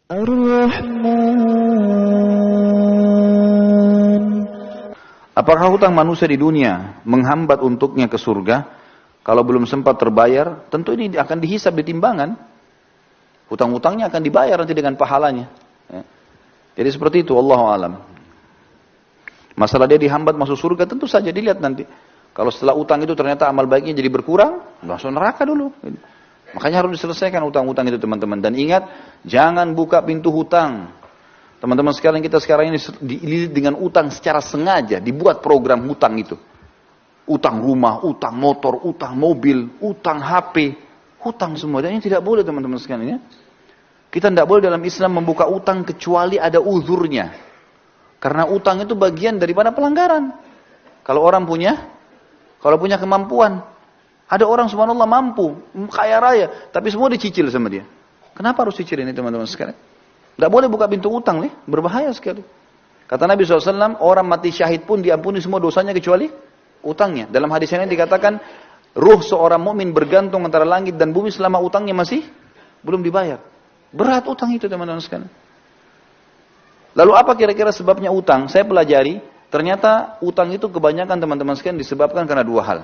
Ar-Rahman. Apakah hutang manusia di dunia menghambat untuknya ke surga? Kalau belum sempat terbayar, tentu ini akan dihisab di timbangan. Hutang-hutangnya akan dibayar nanti dengan pahalanya. Ya. Jadi seperti itu, Wallahu a'lam. Masalah dia dihambat masuk surga, tentu saja dilihat nanti. Kalau setelah utang itu ternyata amal baiknya jadi berkurang, masuk neraka dulu. Makanya harus diselesaikan utang-utang itu teman-teman. Dan ingat, jangan buka pintu hutang. Teman-teman sekalian, kita sekarang ini dililit dengan utang secara sengaja. Dibuat program hutang itu. Utang rumah, utang motor, utang mobil, utang HP. Hutang semua. Dan ini tidak boleh teman-teman sekalian. Ya. Kita tidak boleh dalam Islam membuka utang kecuali ada uzurnya. Karena utang itu bagian daripada pelanggaran. Kalau orang punya kemampuan. Ada orang subhanallah mampu, kaya raya, tapi semua dicicil sama dia. Kenapa harus cicil ini teman-teman sekalian? Tidak boleh buka pintu utang nih, berbahaya sekali. Kata Nabi SAW, orang mati syahid pun diampuni semua dosanya kecuali utangnya. Dalam hadis ini dikatakan, ruh seorang mukmin bergantung antara langit dan bumi selama utangnya masih belum dibayar. Berat utang itu teman-teman sekalian. Lalu apa kira-kira sebabnya utang? Saya pelajari, ternyata utang itu kebanyakan teman-teman sekalian disebabkan karena dua hal.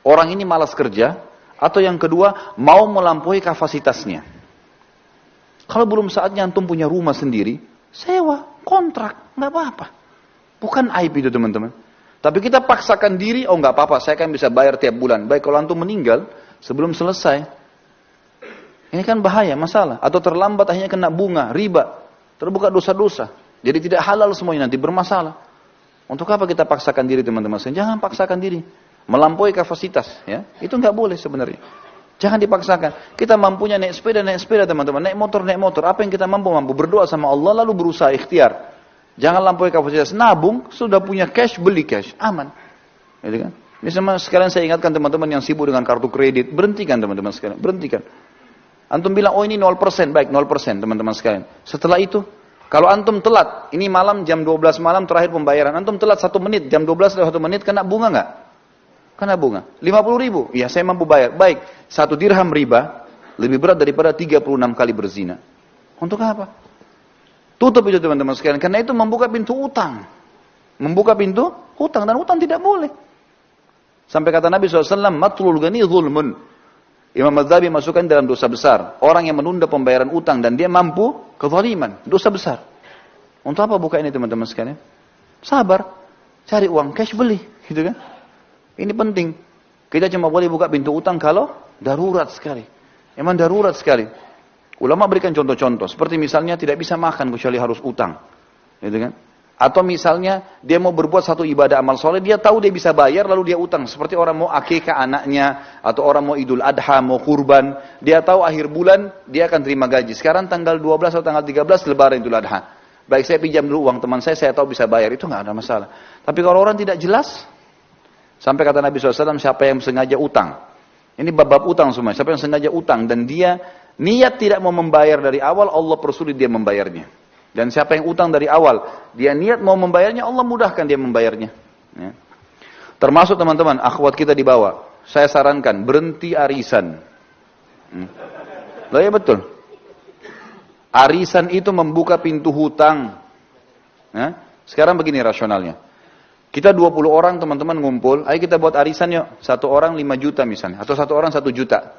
Orang ini malas kerja, atau yang kedua, mau melampaui kapasitasnya. Kalau belum saatnya antum punya rumah sendiri, sewa, kontrak, nggak apa-apa. Bukan aib itu teman-teman. Tapi kita paksakan diri, oh nggak apa-apa, saya kan bisa bayar tiap bulan. Baik kalau antum meninggal, sebelum selesai. Ini kan bahaya, masalah. Atau terlambat akhirnya kena bunga, riba. Terbuka dosa-dosa. Jadi tidak halal semuanya nanti, bermasalah. Untuk apa kita paksakan diri teman-teman? Jangan paksakan diri. Melampaui kapasitas, ya itu nggak boleh sebenarnya. Jangan dipaksakan. Kita mampunya naik sepeda teman-teman, naik motor. Apa yang kita mampu berdoa sama Allah lalu berusaha ikhtiar. Jangan lampaui kapasitas. Nabung, sudah punya cash beli cash, aman. Gitu kan? Misalnya sekalian saya ingatkan teman-teman yang sibuk dengan kartu kredit, berhentikan teman-teman sekalian, berhentikan. Antum bilang oh ini 0%, baik 0% teman-teman sekalian. Setelah itu, kalau antum telat, ini malam jam 12 malam terakhir pembayaran, antum telat 1 menit, jam 12 lewat 1 menit kena bunga nggak? Kena bunga. 50.000. Ya saya mampu bayar. Baik. 1 dirham riba lebih berat daripada 36 kali berzina. Untuk apa? Tutup itu teman-teman sekalian. Karena itu membuka pintu utang. Membuka pintu hutang. Dan hutang tidak boleh. Sampai kata Nabi SAW, matlul ghani zulmun. Imam Madzhabi masukkan dalam dosa besar. Orang yang menunda pembayaran utang dan dia mampu kezaliman. Dosa besar. Untuk apa buka ini teman-teman sekalian? Sabar. Cari uang cash beli. Gitu kan? Ini penting. Kita cuma boleh buka pintu utang kalau darurat sekali. Memang darurat sekali. Ulama berikan contoh-contoh. Seperti misalnya tidak bisa makan kecuali harus utang. Gitu kan? Atau misalnya dia mau berbuat satu ibadah amal soleh. Dia tahu dia bisa bayar lalu dia utang. Seperti orang mau akikah anaknya. Atau orang mau idul adha, mau kurban. Dia tahu akhir bulan dia akan terima gaji. Sekarang tanggal 12 atau tanggal 13 lebaran idul adha. Baik saya pinjam dulu uang teman saya tahu bisa bayar. Itu nggak ada masalah. Tapi kalau orang tidak jelas. Sampai kata Nabi SAW, siapa yang sengaja utang. Ini bab-bab utang semua. Siapa yang sengaja utang dan dia niat tidak mau membayar dari awal, Allah persulit dia membayarnya. Dan siapa yang utang dari awal, dia niat mau membayarnya, Allah mudahkan dia membayarnya. Ya. Termasuk teman-teman, akhwat kita di bawah. Saya sarankan, berhenti arisan. Loh ya betul. Arisan itu membuka pintu hutang. Ya. Sekarang begini rasionalnya. Kita 20 orang teman-teman ngumpul, ayo kita buat arisan yuk. 1 orang 5 juta misalnya, atau 1 orang 1 juta.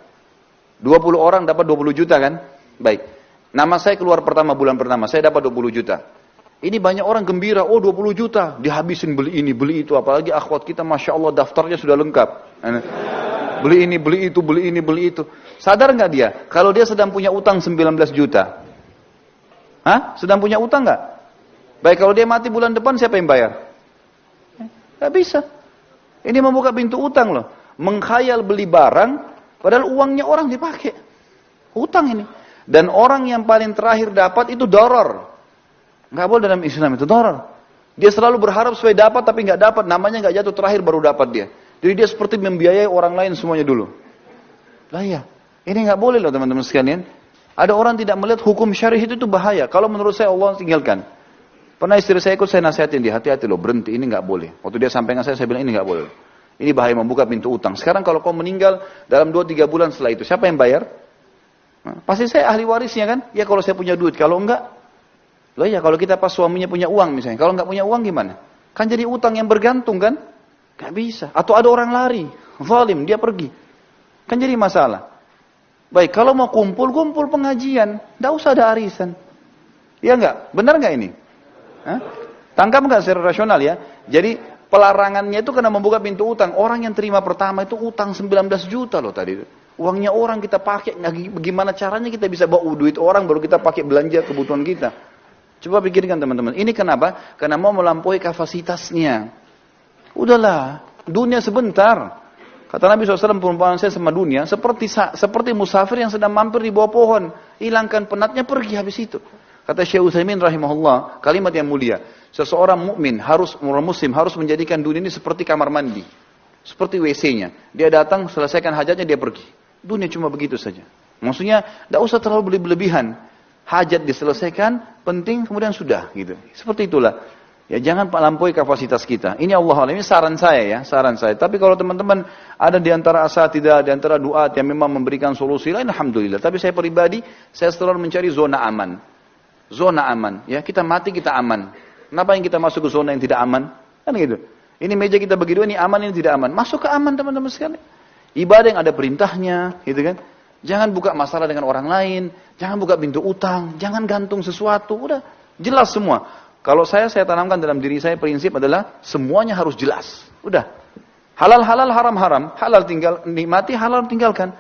20 orang dapat 20 juta kan? Baik. Nama saya keluar pertama, bulan pertama, saya dapat 20 juta. Ini banyak orang gembira, oh 20 juta, dihabisin beli ini, beli itu. Apalagi akhwat kita, Masya Allah daftarnya sudah lengkap. Beli ini, beli itu, beli ini, beli itu. Sadar nggak dia? Kalau dia sedang punya utang 19 juta. Hah? Sedang punya utang nggak? Baik, kalau dia mati bulan depan, siapa yang bayar? Gak bisa. Ini membuka pintu utang loh. Mengkhayal beli barang, padahal uangnya orang dipakai. Utang ini. Dan orang yang paling terakhir dapat itu doror. Gak boleh dalam Islam itu doror. Dia selalu berharap supaya dapat tapi gak dapat. Namanya gak jatuh terakhir baru dapat dia. Jadi dia seperti membiayai orang lain semuanya dulu. Lah ya. Ini gak boleh loh teman-teman sekalian. Ada orang tidak melihat hukum syarih itu bahaya. Kalau menurut saya Allah tinggalkan. Pernah istri saya ikut, saya nasihatin dia, hati-hati loh, berhenti, ini nggak boleh. Waktu dia sampaikan saya bilang ini nggak boleh. Ini bahaya membuka pintu utang. Sekarang kalau kau meninggal dalam 2-3 bulan setelah itu, siapa yang bayar? Nah, pasti saya ahli warisnya kan? Ya kalau saya punya duit, kalau enggak, loh ya kalau kita pas suaminya punya uang misalnya, kalau enggak punya uang gimana? Kan jadi utang yang bergantung kan? Gak bisa. Atau ada orang lari, zalim, dia pergi. Kan jadi masalah. Baik, kalau mau kumpul pengajian, enggak usah ada arisan. Ya enggak? Benar enggak ini? Hah? Tangkap enggak secara rasional ya? Jadi pelarangannya itu karena membuka pintu utang. Orang yang terima pertama itu utang 19 juta loh tadi. Uangnya orang kita pakai, bagaimana caranya kita bisa bawa duit orang baru kita pakai belanja kebutuhan kita. Coba pikirkan teman-teman, ini kenapa? Karena mau melampaui kapasitasnya. Udahlah, dunia sebentar. Kata Nabi SAW, perumpamaan saya sama dunia, seperti musafir yang sedang mampir di bawah pohon. Hilangkan penatnya, pergi habis itu. Kata Syekh Utsaimin rahimahullah, kalimat yang mulia. Seseorang mukmin orang muslim harus menjadikan dunia ini seperti kamar mandi. Seperti WC-nya. Dia datang, selesaikan hajatnya, dia pergi. Dunia cuma begitu saja. Maksudnya, tidak usah terlalu berlebihan. Hajat diselesaikan, penting, kemudian sudah. Gitu. Seperti itulah. Ya jangan melampaui kapasitas kita. Ini Allah ini saran saya ya, saran saya. Tapi kalau teman-teman ada di antara asatidzah, di antara duat yang memang memberikan solusi lain, alhamdulillah. Tapi saya pribadi, saya selalu mencari zona aman. Zona aman. Ya kita mati kita aman. Kenapa yang kita masuk ke zona yang tidak aman? Kan gitu. Ini meja kita bagi dua, ini aman, ini tidak aman. Masuk ke aman teman-teman sekalian. Ibadah yang ada perintahnya, gitu kan. Jangan buka masalah dengan orang lain, jangan buka pintu utang, jangan gantung sesuatu, udah jelas semua. Kalau saya tanamkan dalam diri saya prinsip adalah semuanya harus jelas. Udah. Halal haram, halal tinggal nikmati, halal tinggalkan.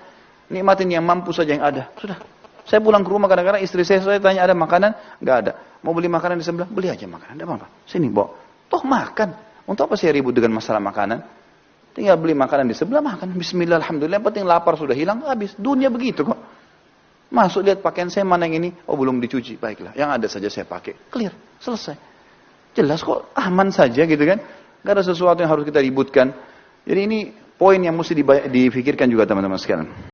Nikmatin yang mampu saja yang ada. Sudah. Saya pulang ke rumah kadang-kadang istri saya tanya ada makanan, enggak ada. Mau beli makanan di sebelah, beli aja makanan, enggak apa-apa. Sini, bawa. Toh makan. Untuk apa saya ribut dengan masalah makanan? Tinggal beli makanan di sebelah, makan. Bismillah, alhamdulillah. Yang penting lapar sudah hilang, habis. Dunia begitu kok. Masuk lihat pakaian saya mana yang ini. Oh belum dicuci, baiklah. Yang ada saja saya pakai. Clear, selesai. Jelas kok, aman saja gitu kan. Gak ada sesuatu yang harus kita ributkan. Jadi ini poin yang mesti difikirkan juga teman-teman sekalian.